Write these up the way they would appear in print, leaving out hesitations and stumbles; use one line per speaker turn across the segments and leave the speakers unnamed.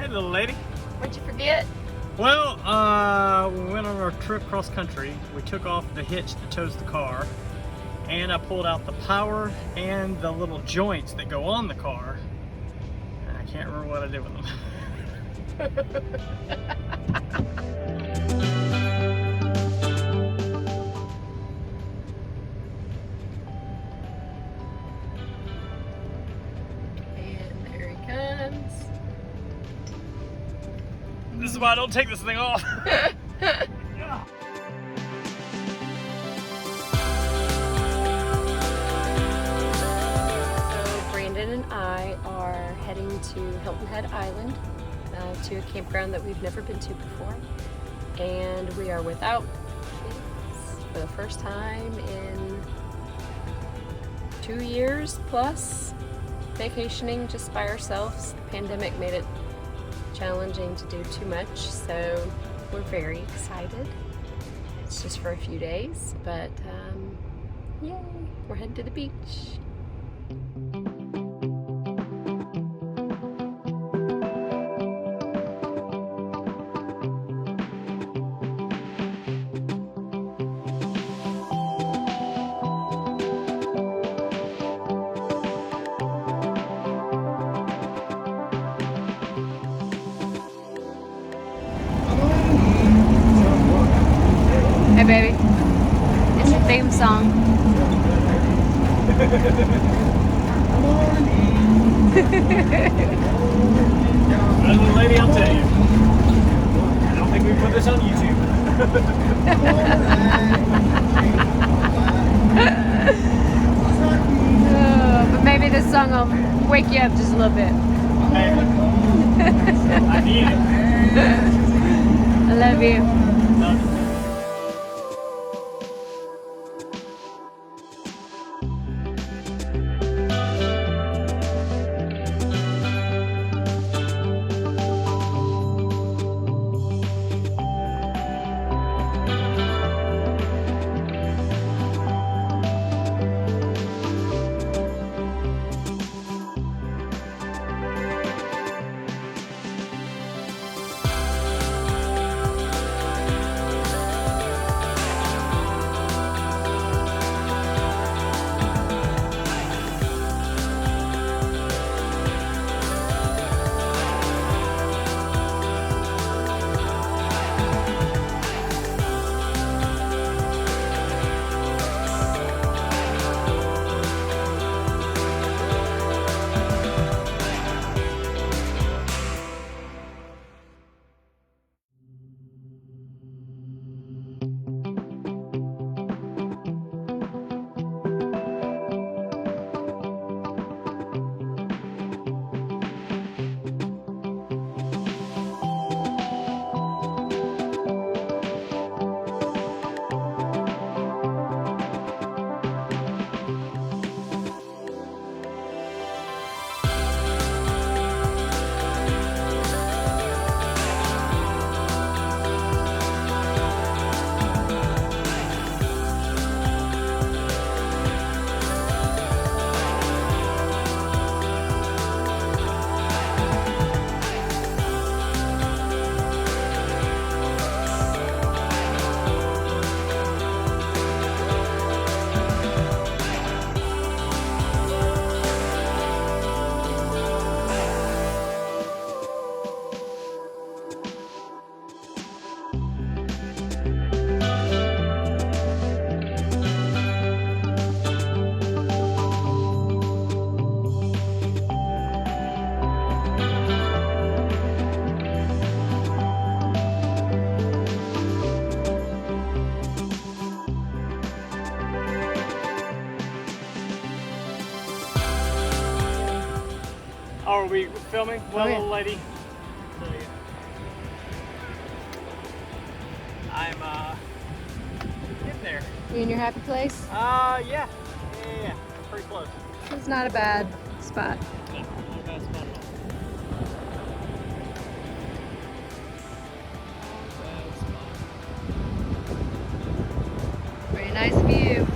Hey, little lady.
What'd you forget?
Well, we went on our trip cross country. We took off the hitch that tows the car, and I pulled out the power and the little joints that go on the car. And I can't remember what I did with them.
And there he comes.
This is why I don't take this thing off.
And I are heading to Hilton Head Island, to a campground that we've never been to before, and we are without kids for the first time in 2 years plus, vacationing just by ourselves. The pandemic made it challenging to do too much, so we're very excited. It's just for a few days, but yay, we're heading to the beach. Hey baby, it's your theme song.
Well, little lady, I'll tell you. I don't think we put this on YouTube.
But maybe this song will wake you up just a little bit.
Maybe. I need it.
I love you.
Love you. Oh, are we filming? Well,
Oh, yeah.
little lady. I'm getting there.
You in your happy place?
Yeah. Pretty close.
It's not a bad spot.
No, not bad spot at all.
Very nice view.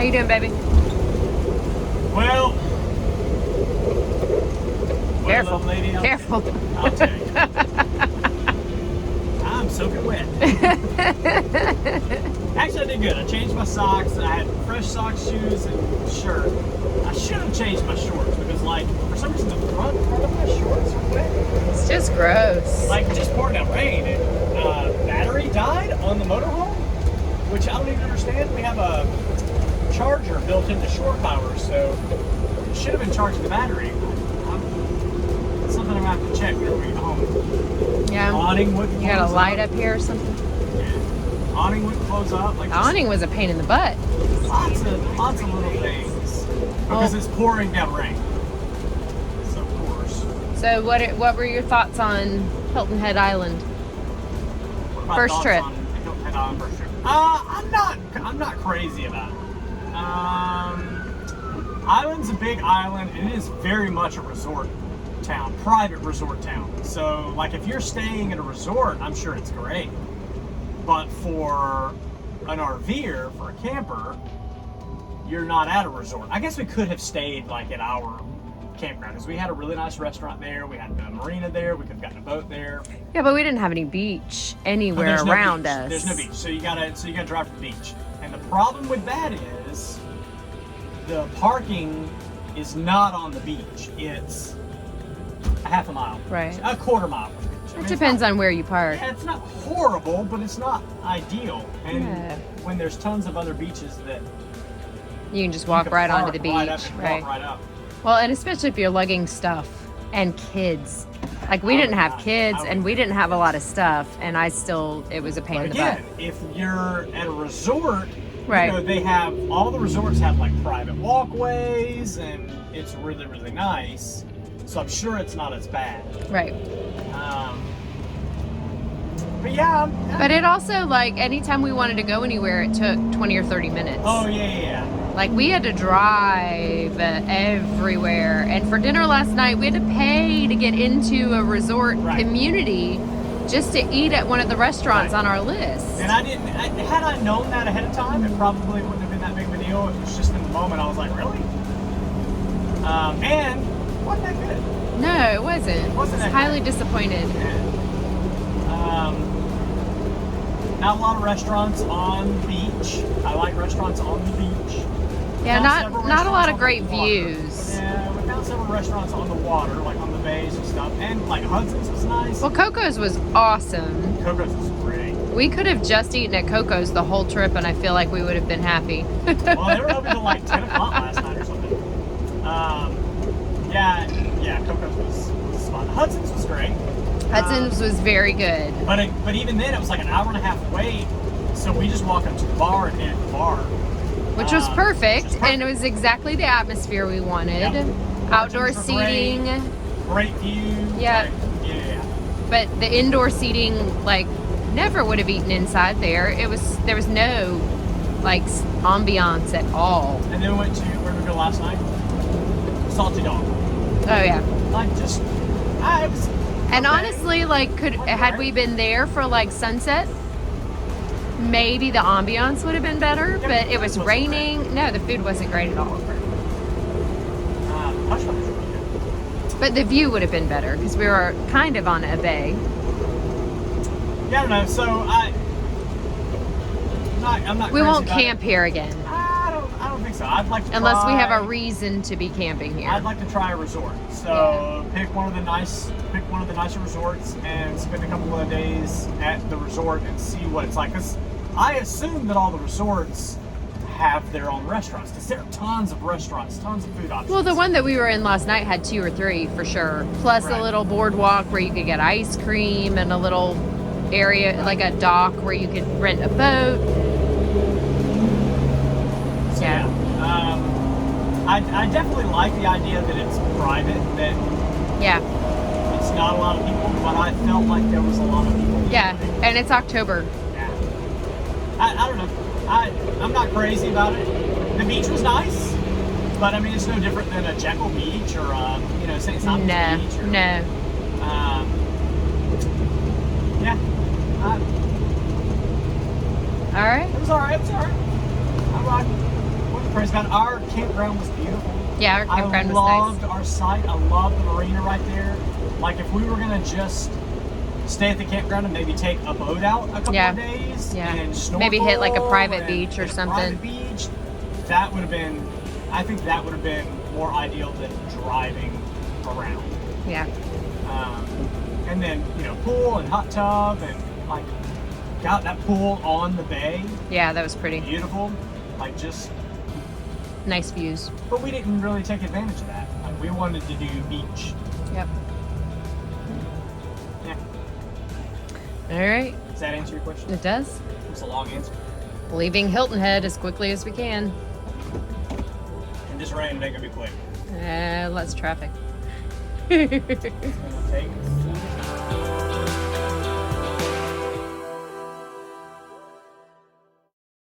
How you doing, baby?
Well,
Careful.
little lady,
Careful.
I'll tell you. I'm soaking wet. Actually, I did good. I changed my socks. I had fresh socks, shoes, and shirt. I should have changed my shorts because, like, for some reason, the front part of my shorts are wet.
It's just gross.
Like, it just poured down rain. And battery died on the motorhome, which I don't even understand. We have a charger built into shore power, so it should have been charging the battery. It's something I'm going to have to check before we get home.
Yeah.
Awning wouldn't
You got a
close
light
up.
up here or something?
Yeah. Awning wouldn't close up. Like,
The
just
awning was a pain in the butt.
lots of little things. Because it's pouring down rain. So, of course.
So what were your thoughts on Hilton Head Island?
What are my
First
thoughts
trip.
on Hilton Head Island first trip? I'm not crazy about it. Island's a big island, and it is very much a resort town, private resort town. So, like, if you're staying at a resort, I'm sure it's great. But for an RVer, for a camper, you're not at a resort. I guess we could have stayed, like, at our campground, because we had a really nice restaurant there. We had the marina there. We could have gotten a boat there.
Yeah, but we didn't have any beach anywhere
There's no
around
beach.
us.
There's no beach, so you gotta drive to the beach. And the problem with that is the parking is not on the beach. It's a half a mile,
Right.
a quarter mile from the beach. I
It
mean,
depends on where you park.
Yeah, it's not horrible, but it's not ideal. And
Yeah.
when there's tons of other beaches that
You can just
you
walk
can
right onto
park
the beach,
right up and
right?
walk right up.
Well, and especially if you're lugging stuff and kids. Like we
Oh,
didn't have
God.
kids
I
and we didn't have a lot of stuff, and it was a pain
But
in the
again,
butt.
if you're at a resort,
Right.
you know, they have, all the resorts have like private walkways, and it's really, really nice. So I'm sure it's not as bad.
Right.
But yeah.
But it also, like, anytime we wanted to go anywhere, it took 20 or 30 minutes.
Oh, yeah.
Like, we had to drive everywhere. And for dinner last night, we had to pay to get into a resort
Right.
community just to eat at one of the restaurants
Right.
on our list.
And had I known that ahead of time, it probably wouldn't have been that big of a deal. It was just in the moment, I was like, really? And wasn't that good?
No, it wasn't. I was
that
highly
good?
disappointed.
Not a lot of restaurants on the beach. I like restaurants on the beach.
Yeah,
Found several
not a lot of
restaurants
great
on the water.
views.
Yeah, we found several restaurants on the water, like on the bays and stuff. And like Hudson's was nice.
Well, COCO'S was awesome.
COCO'S was great.
We could have just eaten at COCO'S the whole trip, and I feel like we would have been happy.
Well, they were open till like 10 o'clock last night or something. Yeah, COCO'S was fun. Hudson's was great.
Hudson's was very good.
But even then, it was like an hour and a half wait. So we just walked up to the bar and ate at the bar.
Which was perfect,
which was
and it was exactly the atmosphere we wanted.
Yep.
Outdoor
Margins were
seating,
Great view.
Yeah.
Like, yeah.
but the indoor seating, like, never would have eaten inside there. There was no, like, ambiance at all.
And then we went to, where did we go last night? Salty Dog.
Oh yeah.
Like, it was
And
okay.
honestly, like, had we been there for like sunset, maybe the ambiance would have been better.
Yeah,
But
the
it was
food wasn't
raining. No, the food wasn't great at all.
Hush Puppies were really good.
But the view would have been better because we were kind of on a bay.
Yeah, I don't know. So I'm not.
We
crazy
won't
about
camp
it.
here again
I don't think so. I'd like to
unless we
try,
have a reason to be camping here.
I'd like to try a resort. So pick one of the nicer resorts and spend a couple of days at the resort and see what it's like. Because I assume that all the resorts have their own restaurants. Because there are tons of restaurants, tons of food options.
Well, the one that we were in last night had 2 or 3 for sure. Plus
Right.
a little boardwalk where you could get ice cream and a little area, like a dock where you could rent a boat.
So,
Yeah.
I definitely like the idea that it's private, that
Yeah.
it's not a lot of people, but I felt like there was a lot of people.
Yeah. And it's October.
Yeah. I don't know. I'm not crazy about it. The beach was nice, but I mean, it's no different than a Jekyll Beach or St. Simon's
No.
Beach. Or,
No.
Yeah.
All right.
It was all right. I like. praise God, our campground was beautiful.
Yeah, our campground was
I
nice.
loved our site. I loved the marina right there. Like, if we were gonna just stay at the campground and maybe take a boat out a couple of days and snorkel,
maybe hit like a private
and
beach or
hit a
something.
private beach, that would have been, I think that would have been more ideal than driving around.
Yeah.
And then, you know, pool and hot tub and like, got that pool on the bay.
Yeah, that was pretty.
Beautiful. Like, just
nice views.
But we didn't really take advantage of that. Like, we wanted to do beach.
Yep.
Yeah.
All right.
Does that answer your question?
It does.
It was a long answer.
Leaving Hilton Head as quickly as we can.
And this rain ain't gonna be quick.
Less traffic.
It's gonna take